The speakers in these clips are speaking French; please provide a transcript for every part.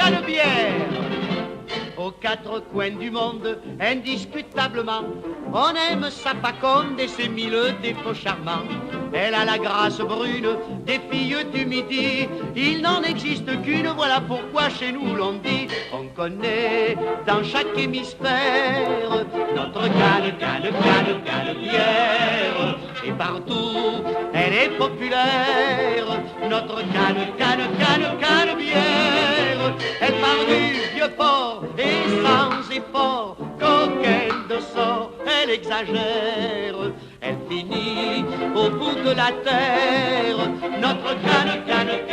Canebière. Aux quatre coins du monde, indiscutablement, on aime sa faconde et ses mille défauts charmants. Elle a la grâce brune des filles du midi. Il n'en existe qu'une, voilà pourquoi chez nous l'on dit. On connaît dans chaque hémisphère notre Canebière. Et partout, elle est populaire, notre Canebière. Elle parle du vieux port et sans effort, coquine de sort, elle exagère. Elle finit au bout de la terre, notre Canebière.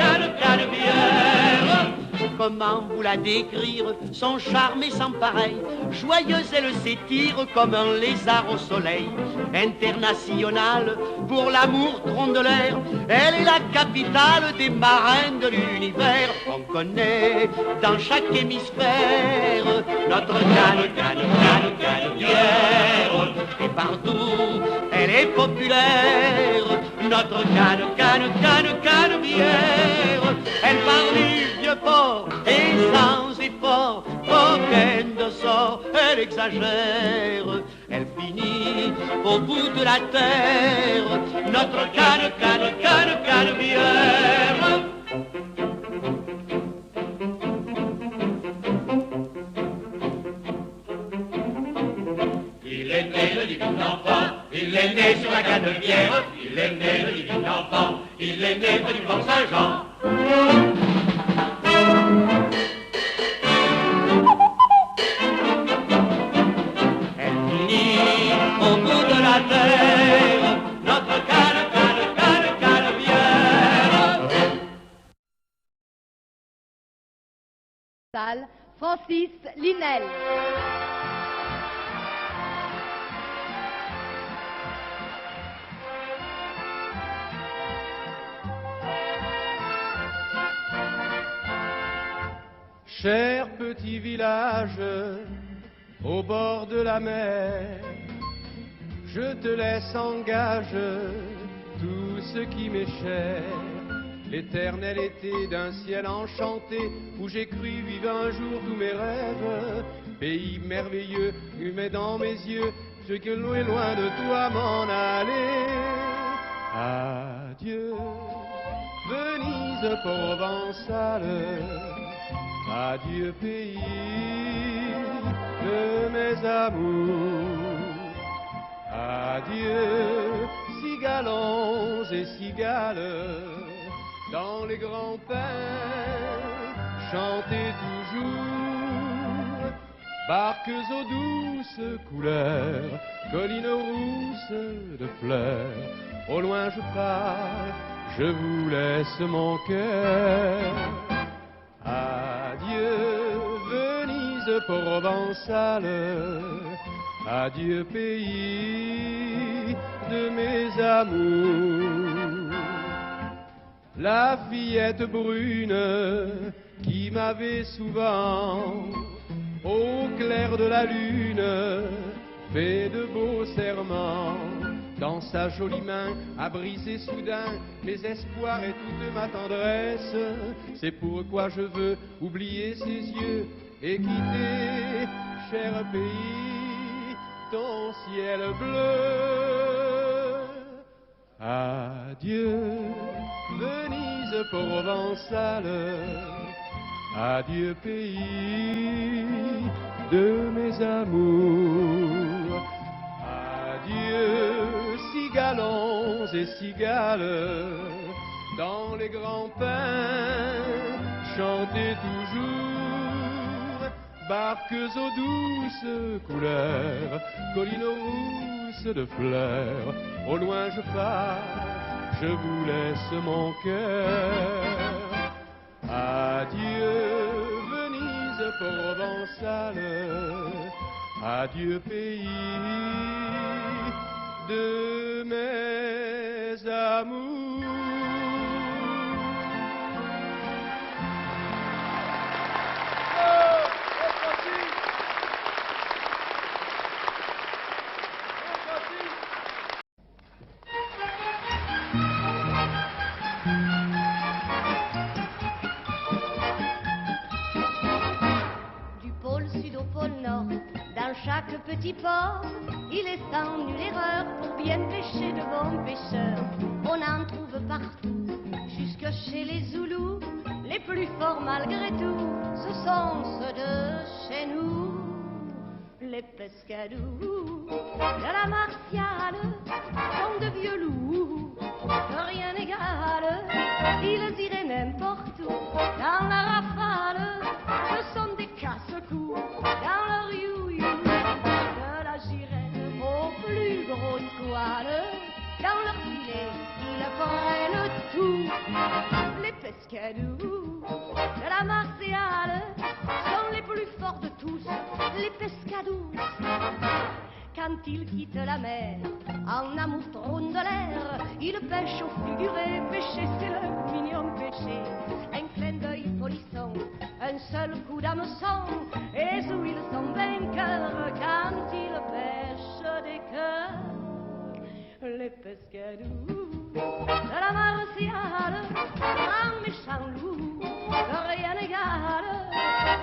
Comment vous la décrire, son charme est sans pareil. Joyeuse, elle s'étire comme un lézard au soleil. Internationale, pour l'amour tronc de l'air, elle est la capitale des marins de l'univers. On connaît dans chaque hémisphère notre Canebière. Et partout, elle est populaire, notre Canebière. Elle parle du vieux port et sans effort, coquine de sort, elle exagère. Elle finit au bout de la terre, notre Canebière. Il est né le divin enfant, il est né sur la Canebière. Il est né le divin enfant, il est né près du port Saint-Jean. Elle finit au bout de la terre, notre Canebière. Salle, Francis Linel. Cher petit village au bord de la mer, je te laisse en gage tout ce qui m'est cher. L'éternel été d'un ciel enchanté où j'ai cru vivre un jour tous mes rêves. Pays merveilleux, humé dans mes yeux, je que loin de toi m'en aller. Adieu, Venise provençale. Adieu pays de mes amours. Adieu cigalons et cigales, dans les grands pins chantez toujours. Barques aux douces couleurs, collines rousses de fleurs. Au loin je pars, je vous laisse mon cœur. Adieu Venise provençale, adieu pays de mes amours. La fillette brune qui m'avait souvent, au clair de la lune, fait de beaux serments. Dans sa jolie main a brisé soudain mes espoirs et toute ma tendresse. C'est pourquoi je veux oublier ses yeux et quitter, cher pays, ton ciel bleu. Adieu, Venise provençale, adieu pays de mes amours. Adieu cigalons et cigales, dans les grands pins chantez toujours. Barques aux douces couleurs, collines rousses de fleurs. Au loin je pars, je vous laisse mon cœur. Adieu Venise provençale, adieu pays de mes amours. chaque petit port, il est sans nulle erreur pour bien pêcher de bons pêcheurs. On en trouve partout, jusque chez les Zoulous. Les plus forts malgré tout, ce sont ceux de chez nous. Les pescadous de la Martiale sont de vieux loups, que rien n'égale. Ils iraient n'importe où dans la rafale. Ce sont des casse-cou dans leur you-you. De la girelle au plus gros squale, dans leur filet ils prennent tout. Les pescadous de la Martiale sont les plus forts de tous, les pescadous. Quand ils quittent la mer, en amour trône de l'air, ils pêchent au figuré, pêcher c'est le mignon péché. Un clin d'œil polisson, un seul coup d'hameçon, et où ils sont vainqueurs quand ils pêchent des cœurs. Les pescadous de la Martiale, grands méchants loups, que rien n'égale.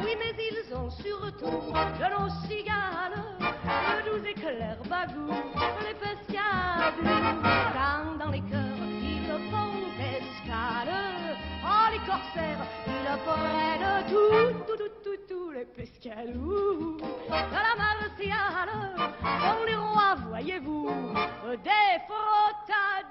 Oui, mais ils ont surtout de nos cigales, de doux éclairs bagous, les pescadous. Quand dans les cœurs ils font escale, oh les corsaires, ils prennent tout, les pescadous de la Martiale sont les rois, voyez-vous, des frottages.